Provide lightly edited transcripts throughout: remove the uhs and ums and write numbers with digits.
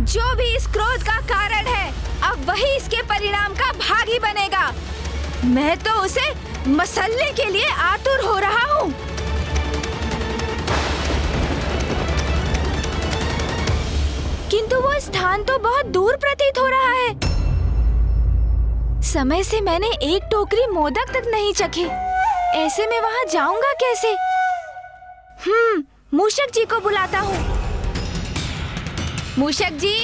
जो भी इस क्रोध का कारण है, अब वही इसके परिणाम का भागी बनेगा। मैं तो उसे मसलने के लिए आतुर हो रहा हूँ। किंतु वो स्थान तो बहुत दूर प्रतीत हो रहा है। समय से मैंने एक टोकरी मोदक तक नहीं चखे। ऐसे में वहाँ जाऊंगा कैसे? मूषक जी को बुलाता हूँ। मूषक जी,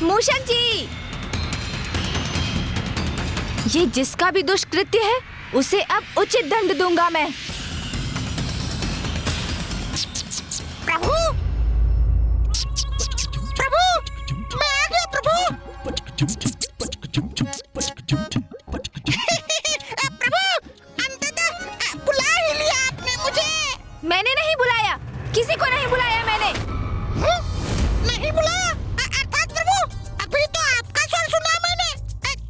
मूषक जी, ये जिसका भी दुष्कृत्य है उसे अब उचित दंड दूंगा मैं। प्रभु, प्रभु, मैं आ गया प्रभु। प्रभु, अंततः बुला ही लिया आपने मुझे। मैंने नहीं बुलाया, किसी को नहीं बुलाया मैंने। नहीं बुलाया? अर्थात प्रभु, अभी तो आपका स्वर सुना मैंने।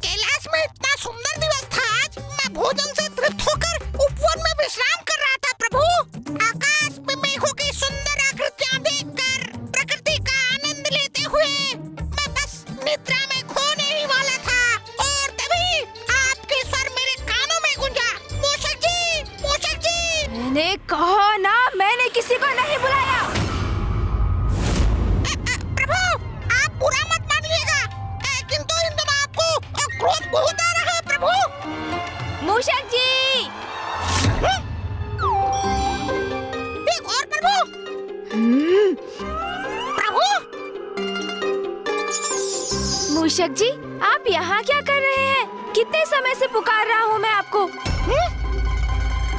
कैलाश में इतना सुंदर दिवस था आज। मैं भोजन से तृप्त होकर उपवन में विश्राम कर रहा था प्रभु। आकाश में मेघों की सुंदर आकृतियां देखकर प्रकृति का आनंद लेते हुए मैं बस निद्रा में खोने ही वाला था और तभी आपके स्वर मेरे कानों में गूंजा। मूषक जी, मूषक जी। मैंने कहा ना, मैंने किसी को नहीं बुलाया। प्रभु, आप बुरा मत मानिएगा, किंतु इन दिनों आपको क्रोध बहुत आ रहा है प्रभु। मूषक जी, एक और प्रभु। प्रभु, मूषक जी, आप यहाँ क्या कर रहे हैं? कितने समय से पुकार रहा हूँ मैं आपको।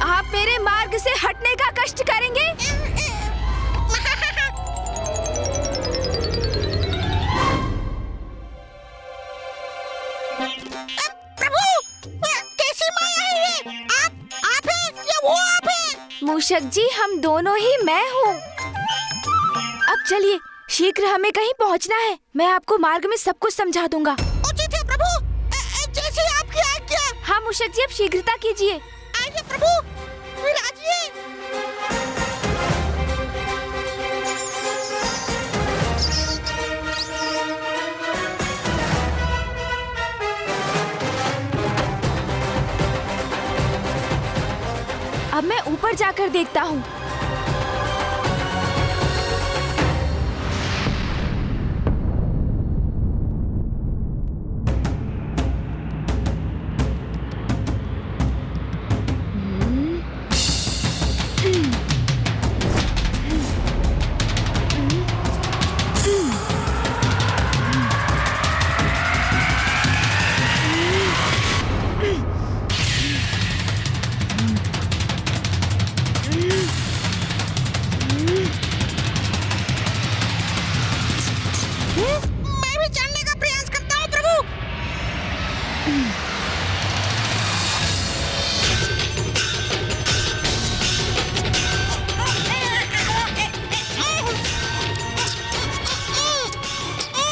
आप मेरे मार्ग से हटने का कष्ट करेंगे? प्रभु, कैसी माया है ये? आप हैं या वो आप हैं? मूषक जी, हम दोनों ही मैं हूँ। अब चलिए, शीघ्र हमें कहीं पहुँचना है। मैं आपको मार्ग में सब कुछ समझा दूंगा। उचित है प्रभु, जैसी आपकी आज्ञा। हाँ मूषक जी, अब शीघ्रता कीजिए। आइए प्रभु, विराजिए। अब मैं ऊपर जाकर देखता हूँ। मैं भी जानने का प्रयास करता हूँ प्रभु।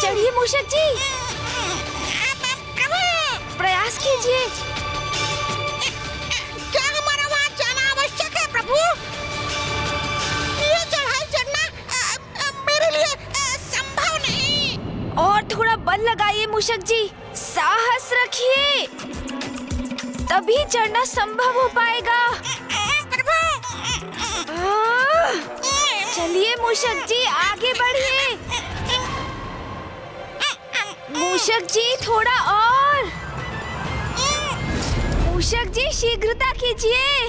चलिए मूषक जी, प्रभु, प्रयास कीजिए। क्या हमारा वहाँ जाना आवश्यक है प्रभु? ये चढ़ाई चढ़ना मेरे लिए संभव नहीं। और थोड़ा बल लगाइए मूषक जी, साहस रखिए, तभी चढ़ना संभव हो पाएगा। चलिए मूषक जी, आगे बढ़िए। मूषक जी, थोड़ा और। मूषक जी, शीघ्रता कीजिए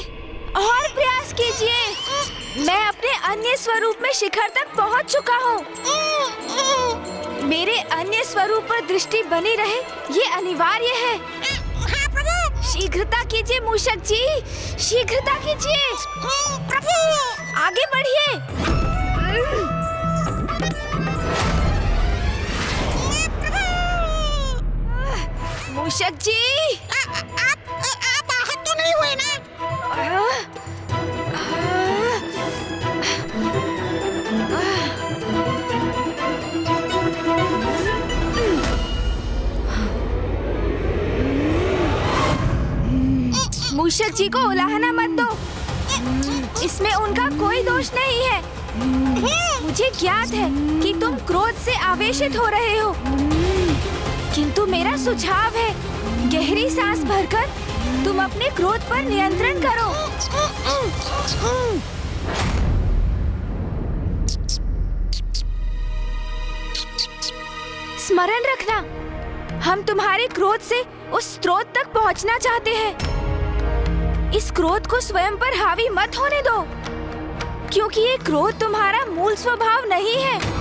और प्रयास कीजिए। मैं अपने अन्य स्वरूप में शिखर तक पहुंच चुका हूँ। मेरे अन्य स्वरूप पर दृष्टि बनी रहे, ये अनिवार्य है। हाँ प्रभु। शीघ्रता कीजिए मूषक जी, शीघ्रता कीजिए। प्रभु, आगे बढ़िए। मूषक जी, आप आहत तो नहीं हुए ना? मूषक जी को उलाहना मत दो, इसमें उनका कोई दोष नहीं है। मुझे ज्ञात है कि तुम क्रोध से आवेश आवेशित हो रहे हो। किंतु मेरा सुझाव है, गहरी सांस भरकर तुम अपने क्रोध पर नियंत्रण करो। स्मरण रखना, हम तुम्हारे क्रोध से उस स्रोत तक पहुंचना चाहते हैं। इस क्रोध को स्वयं पर हावी मत होने दो, क्योंकि ये क्रोध तुम्हारा मूल स्वभाव नहीं है।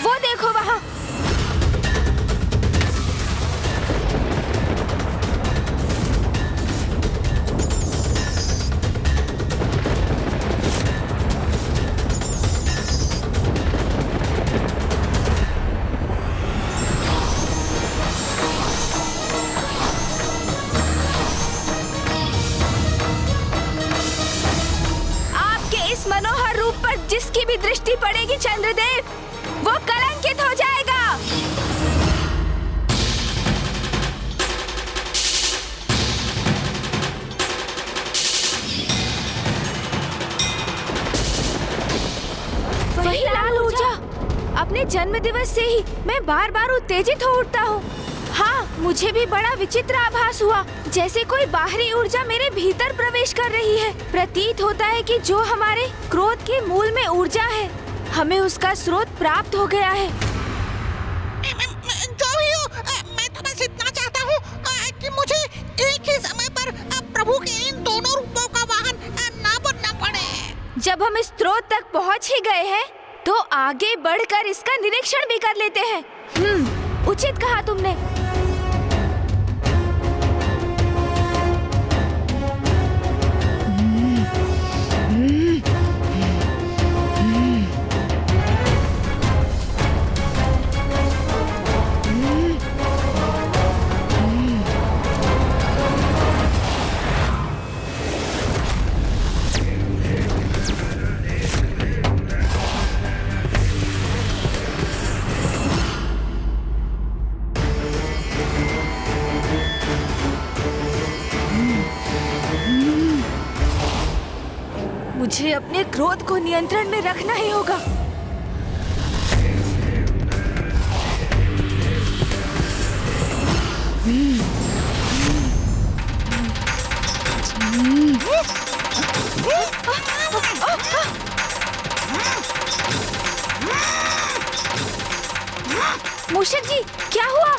वो देखो वहां। मनोहर रूप पर जिसकी भी दृष्टि पड़ेगी चंद्रदेव, वो कलंकित हो जाएगा। वही लाल ऊर्जा। अपने जन्म दिवस से ही मैं बार बार उत्तेजित हो उठता हूँ। हाँ, मुझे भी बड़ा विचित्र आभास हुआ, जैसे कोई बाहरी ऊर्जा मेरे भीतर प्रवेश कर रही है। प्रतीत होता है कि जो हमारे क्रोध के मूल में ऊर्जा है, हमें उसका स्रोत प्राप्त हो गया है। जो भी हो, मैं तो बस इतना चाहता हूँ कि मुझे एक ही समय पर प्रभु के इन दोनों रूपों का वाहन ना बनना पड़े। जब हम इस स्रोत तक पहुँच ही गए हैं, तो आगे बढ़कर इसका निरीक्षण भी कर लेते हैं। उचित कहा तुमने। मुझे अपने क्रोध को नियंत्रण में रखना ही होगा। मूषक जी, क्या हुआ?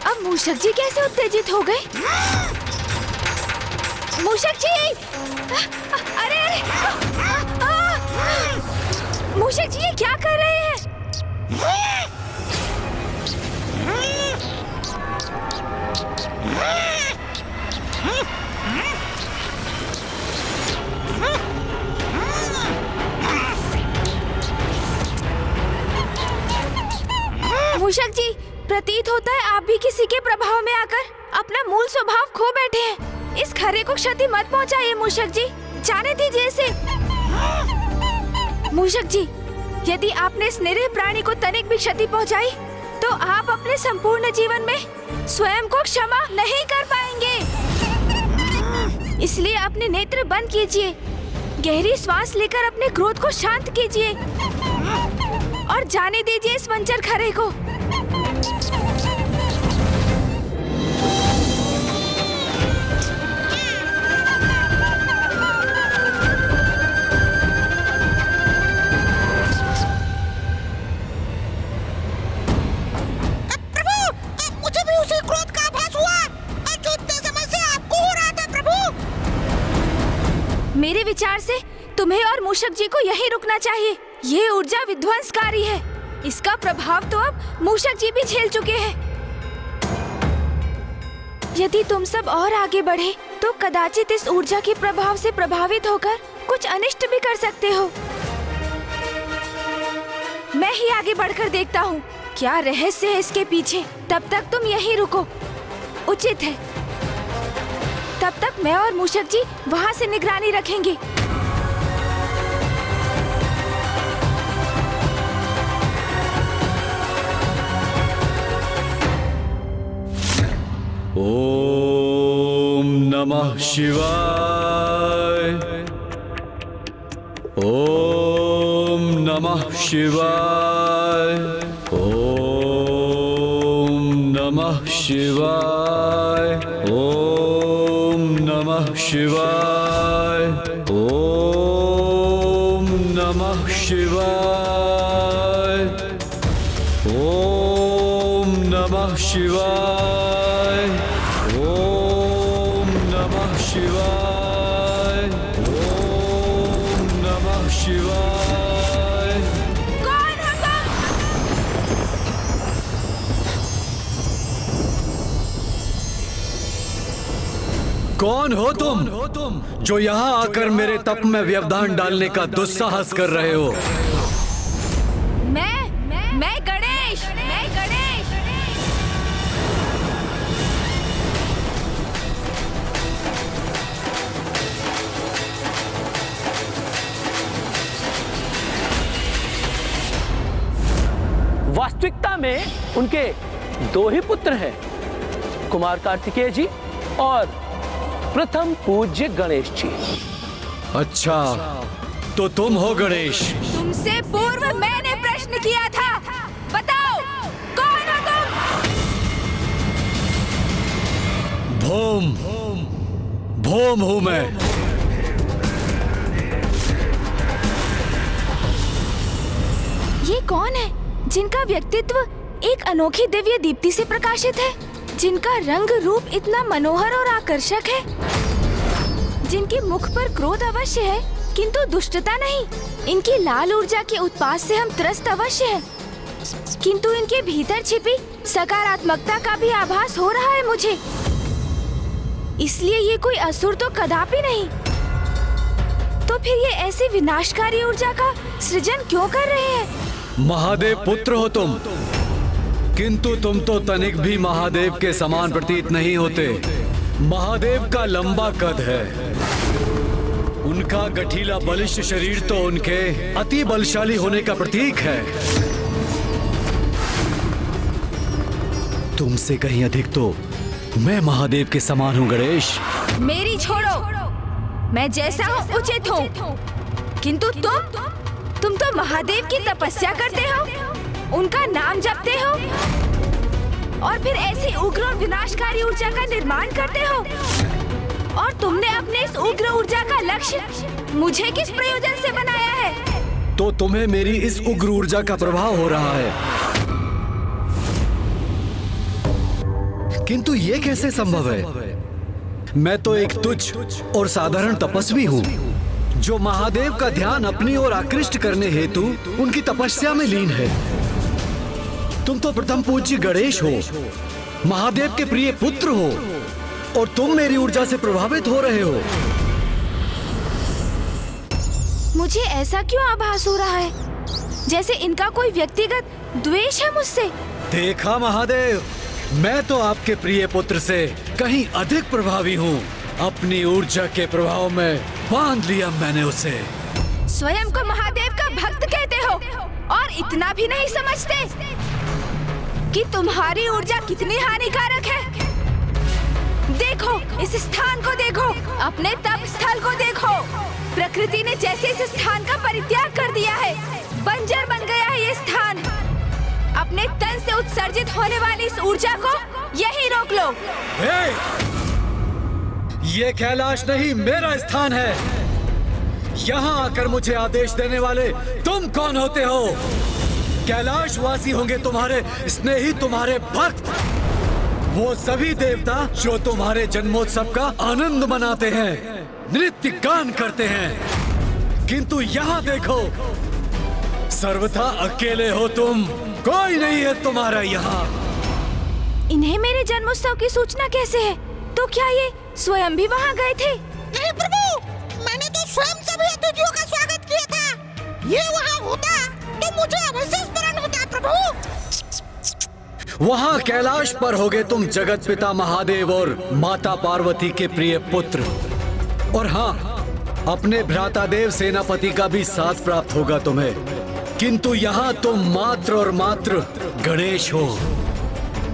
अब मूषक जी कैसे उत्तेजित हो गए? मूषक जी! अरे मूषक जी, ये क्या कर रहे हैं? मूषक जी, प्रतीत होता है आप भी किसी के प्रभाव में आकर अपना मूल स्वभाव खो बैठे हैं। इस खरे को क्षति मत पहुंचाइए मूषक जी, जाने दीजिए इसे। मूषक जी, यदि आपने इस निरीह प्राणी को तनिक भी क्षति पहुंचाई, तो आप अपने संपूर्ण जीवन में स्वयं को क्षमा नहीं कर पाएंगे। इसलिए अपने नेत्र बंद कीजिए, गहरी श्वास लेकर अपने क्रोध को शांत कीजिए और जाने दीजिए इस वंचर खरे को। मेरे विचार से तुम्हें और मूषक जी को यहीं रुकना चाहिए। ये ऊर्जा विध्वंसकारी है, इसका प्रभाव तो अब मूषक जी भी झेल चुके हैं। यदि तुम सब और आगे बढ़े तो कदाचित इस ऊर्जा के प्रभाव से प्रभावित होकर कुछ अनिष्ट भी कर सकते हो। मैं ही आगे बढ़कर देखता हूँ क्या रहस्य है इसके पीछे। तब तक तुम यहीं रुको, उचित है। तब तक मैं और मूषक जी वहाँ से निगरानी रखेंगे। नमः शिवाय। ओम नमः शिवाय। ओम नमः शिवाय। ओम नमः शिवाय। ओम नमः शिवाय। ओम नमः शिवाय। ओम नमः शिवाय। ओम नमः शिवाय। कौन हो तुम? कौन हो तुम जो यहाँ आकर मेरे तप में व्यवधान डालने का दुस्साहस कर रहे हो? मैं गणेश। वास्तविकता में उनके दो ही पुत्र हैं, कुमार कार्तिकेय जी और प्रथम पूज्य गणेश जी। अच्छा, तो तुम हो गणेश। तुमसे पूर्व मैंने प्रश्न किया था, बताओ कौन हो तुम? भोम हूं मैं। ये कौन है जिनका व्यक्तित्व एक अनोखी दिव्य दीप्ति से प्रकाशित है, जिनका रंग रूप इतना मनोहर और आकर्षक है, जिनके मुख पर क्रोध अवश्य है किंतु दुष्टता नहीं, इनकी लाल ऊर्जा के उत्पात से हम त्रस्त अवश्य हैं, किंतु इनके भीतर छिपी सकारात्मकता का भी आभास हो रहा है मुझे। इसलिए ये कोई असुर तो कदापि नहीं। तो फिर ये ऐसी विनाशकारी ऊर्जा का सृजन क्यों कर रहे हैं? महादेव पुत्र हो तुम, किंतु तुम तो तनिक भी महादेव के समान प्रतीत नहीं होते। महादेव का लंबा कद है, उनका गठीला बलिष्ठ शरीर तो उनके अति बलशाली होने का प्रतीक है। तुमसे कहीं अधिक तो मैं महादेव के समान हूँ गणेश। मेरी छोड़ो, मैं जैसा हूँ उचित हूँ, किंतु तुम तो महादेव की तपस्या करते हो, उनका नाम जपते हो और फिर ऐसी उग्र और विनाशकारी ऊर्जा का निर्माण करते हो। और तुमने अपने इस उग्र ऊर्जा का लक्ष्य मुझे किस प्रयोजन से बनाया है? तो तुम्हें मेरी इस उग्र ऊर्जा का प्रभाव हो रहा है, किंतु ये कैसे संभव है? मैं तो एक तुच्छ और साधारण तपस्वी हूँ जो महादेव का ध्यान अपनी ओर आकृष्ट करने हेतु उनकी तपस्या में लीन है। तुम तो प्रथम पूज्य गणेश हो, महादेव के प्रिय पुत्र हो, और तुम मेरी ऊर्जा से प्रभावित हो रहे हो। मुझे ऐसा क्यों आभास हो रहा है जैसे इनका कोई व्यक्तिगत द्वेष है मुझसे? देखा महादेव, मैं तो आपके प्रिय पुत्र से कहीं अधिक प्रभावी हूँ। अपनी ऊर्जा के प्रभाव में बांध लिया मैंने उसे। स्वयं को महादेव का भक्त कहते हो और इतना भी नहीं समझते कि तुम्हारी ऊर्जा कितनी हानिकारक है। देखो, इस स्थान को देखो, अपने तप स्थल को देखो। प्रकृति ने जैसे इस स्थान का परित्याग कर दिया है, बंजर बन गया है ये स्थान। अपने तन से उत्सर्जित होने वाली इस ऊर्जा को यहीं रोक लो। ये कैलाश नहीं, मेरा स्थान है। यहाँ आकर मुझे आदेश देने वाले तुम कौन होते हो? कैलाशवासी होंगे तुम्हारे स्नेही, तुम्हारे भक्त, वो सभी देवता जो तुम्हारे जन्मोत्सव का आनंद मनाते हैं, नृत्य गान करते हैं। किंतु यहाँ देखो, सर्वथा अकेले हो तुम, कोई नहीं है तुम्हारा यहाँ। इन्हें मेरे जन्मोत्सव की सूचना कैसे है? तो क्या ये स्वयं भी वहाँ गए थे? नहीं प्रभु, मैंने तो स्वयं सभी अतिथियों का स्वागत किया था। ये वहाँ होता तो मुझे अवश्य स्मरण होता प्रभु। वहाँ कैलाश पर होगे तुम जगत पिता महादेव और माता पार्वती के प्रिय पुत्र, और हाँ, अपने भ्राता देव सेनापति का भी साथ प्राप्त होगा तुम्हें। किंतु यहाँ तुम मात्र और मात्र गणेश हो।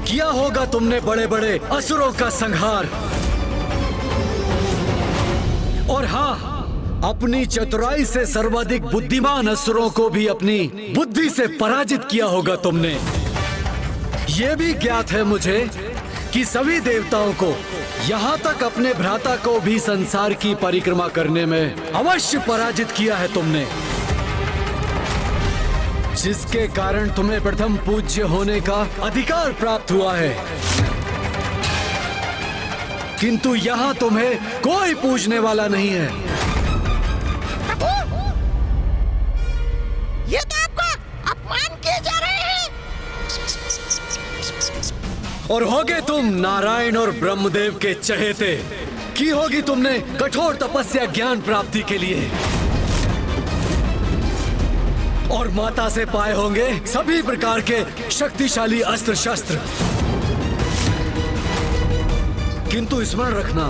किया होगा तुमने बड़े बड़े असुरों का संहार। और हाँ, अपनी चतुराई से सर्वाधिक बुद्धिमान असुरों को भी अपनी बुद्धि से पराजित किया होगा तुमने। ये भी ज्ञात है मुझे कि सभी देवताओं को, यहाँ तक अपने भ्राता को भी संसार की परिक्रमा करने में अवश्य पराजित किया है तुमने, जिसके कारण तुम्हें प्रथम पूज्य होने का अधिकार प्राप्त हुआ है। किंतु यहाँ तुम्हें कोई पूजने वाला नहीं है। प्रभु, ये तो आपका अपमान किए जा रहे हैं। और होगे तुम नारायण और ब्रह्मदेव के चहेते। की होगी तुमने कठोर तपस्या ज्ञान प्राप्ति के लिए, और माता से पाए होंगे सभी प्रकार के शक्तिशाली अस्त्र शस्त्र। किंतु स्मरण रखना,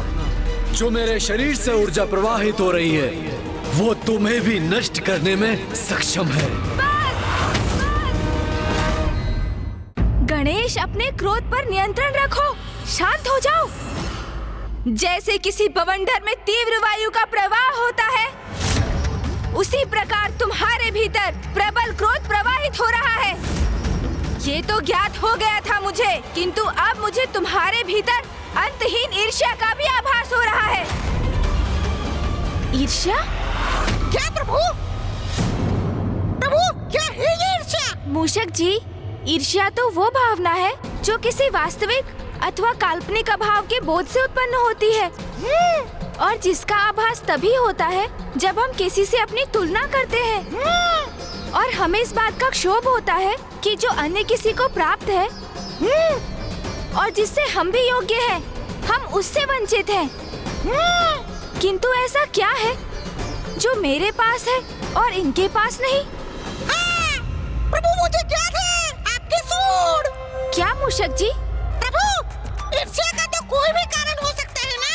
जो मेरे शरीर से ऊर्जा प्रवाहित हो रही है वो तुम्हें भी नष्ट करने में सक्षम है। गणेश, अपने क्रोध पर नियंत्रण रखो, शांत हो जाओ। जैसे किसी बवंडर में तीव्र वायु का प्रवाह होता है, उसी प्रकार तुम्हारे भीतर प्रबल क्रोध प्रवाहित हो रहा है। ये तो ज्ञात हो गया था मुझे, किंतु अब मुझे तुम्हारे भीतर अंतहीन ईर्ष्या का भी आभास हो रहा है। ईर्ष्या? क्या प्रभु? प्रभु, क्या है ये ईर्ष्या? मूषक जी, ईर्ष्या तो वो भावना है जो किसी वास्तविक अथवा काल्पनिक अभाव के बोध से उत्पन्न होती है, और जिसका आभास तभी होता है जब हम किसी से अपनी तुलना करते हैं, और हमें इस बात का क्षोभ होता है कि जो अन्य किसी को प्राप्त है और जिससे हम भी योग्य हैं, हम उससे वंचित हैं। किंतु ऐसा क्या है जो मेरे पास है और इनके पास नहीं? प्रभु, मुझे ज्ञात है आपके सूंड। क्या मूषक जी? प्रभु, ईर्ष्या का तो कोई भी कारण हो सकता है ना।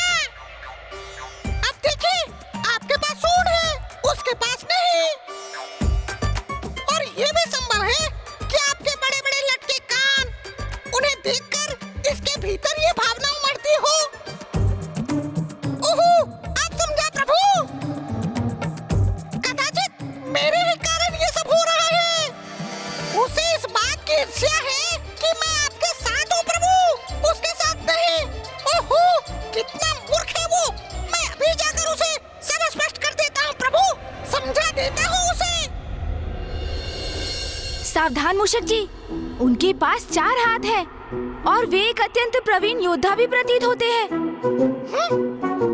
अब देखिए, आपके पास सूंड है, उसके पास नहीं। और ये भी संभव है कि आपके बड़े-बड़े लटके कान, उन्हें देखकर इसके भीतर ये भावना उमड़ती हो। ओहो, आप समझा प्रभु। कदाचित मेरे ही कारण ये सब हो रहा है। उसे इस बात की ईर्ष्या है कि मैं आपके साथ हूँ प्रभु, उसके साथ नहीं। ओहो, कितना मूर्ख है वो। मैं अभी जाकर उसे सब स्पष्ट कर देता हूँ प्रभु, समझा देता हूँ उसे। सावधान मूषक जी, उनके पास 4 हाथ हैं और वे एक अत्यंत प्रवीण योद्धा भी प्रतीत होते हैं।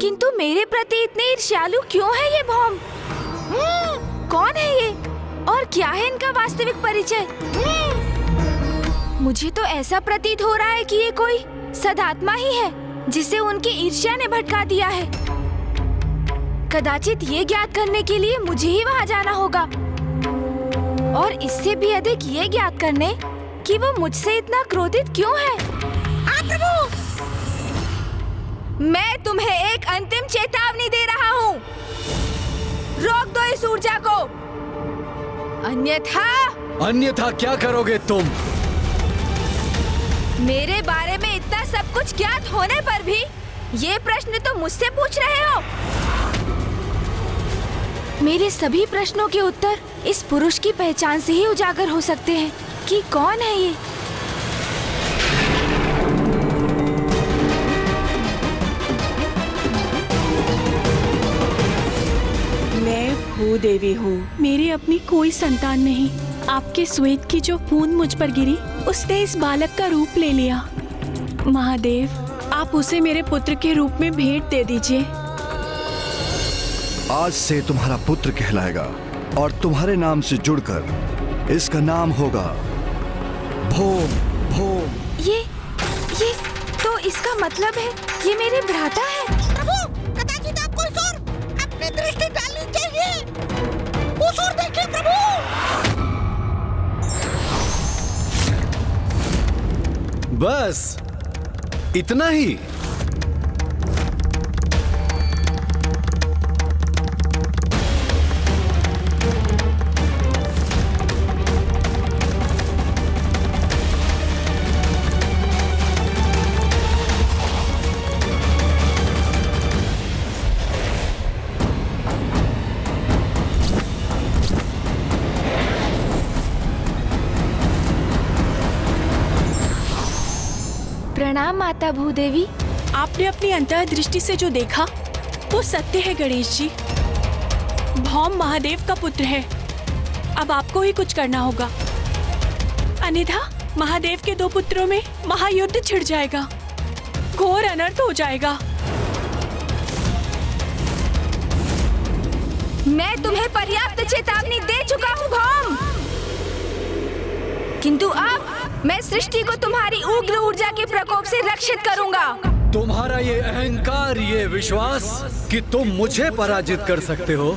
किंतु मेरे प्रति इतने ईर्ष्यालु क्यों है ये भौम? कौन है ये और क्या है इनका वास्तविक परिचय? मुझे तो ऐसा प्रतीत हो रहा है कि ये कोई सदात्मा ही है जिसे उनकी ईर्ष्या ने भटका दिया है। कदाचित ये ज्ञात करने के लिए मुझे ही वहाँ जाना होगा, और इससे भी अधिक ये ज्ञात करने कि वो मुझसे इतना क्रोधित क्यों है। प्रभु, मैं तुम्हें एक अंतिम चेतावनी दे रहा हूँ, रोक दो इस ऊर्जा को, अन्यथा क्या करोगे तुम? मेरे बारे में इतना सब कुछ ज्ञात होने पर भी ये प्रश्न तो मुझसे पूछ रहे हो। मेरे सभी प्रश्नों के उत्तर इस पुरुष की पहचान से ही उजागर हो सकते हैं कि कौन है ये। मैं भूदेवी हूँ, मेरी अपनी कोई संतान नहीं। आपके श्वेत की जो बूंद मुझ पर गिरी, उसने इस बालक का रूप ले लिया। महादेव, आप उसे मेरे पुत्र के रूप में भेंट दे दीजिए। आज से तुम्हारा पुत्र कहलाएगा और तुम्हारे नाम से जुड़कर इसका नाम होगा भोम भोम। ये तो इसका मतलब है ये मेरे भ्राता है। प्रभु, कदाचित आपको इस ओर अपनी दृष्टि डालनी चाहिए। उस ओर देखिए प्रभु। बस इतना ही? प्रणाम माता भूदेवी। आपने अपनी अंतर्दृष्टि से जो देखा वो सत्य है गणेश जी। भौम महादेव का पुत्र है। अब आपको ही कुछ करना होगा, अन्यथा महादेव के 2 पुत्रों में महायुद्ध छिड़ जाएगा, घोर अनर्थ हो जाएगा। मैं तुम्हें पर्याप्त चेतावनी दे चुका हूँ भौम, किंतु अब मैं सृष्टि को तुम्हारी उग्र ऊर्जा के प्रकोप से रक्षित करूंगा। तुम्हारा ये अहंकार, ये विश्वास कि तुम मुझे पराजित कर सकते हो,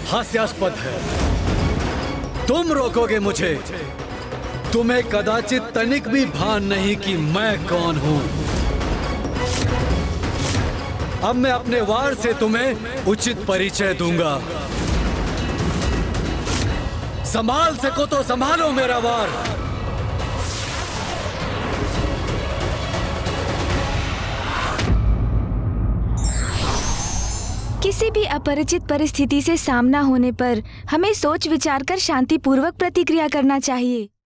हास्यास्पद है। तुम रोकोगे मुझे? तुम्हें कदाचित तनिक भी भान नहीं कि मैं कौन हूं। अब मैं अपने वार से तुम्हें उचित परिचय दूंगा। संभाल सको तो संभालो मेरा वार। किसी भी अपरिचित परिस्थिति से सामना होने पर हमें सोच विचार कर शांतिपूर्वक प्रतिक्रिया करना चाहिए।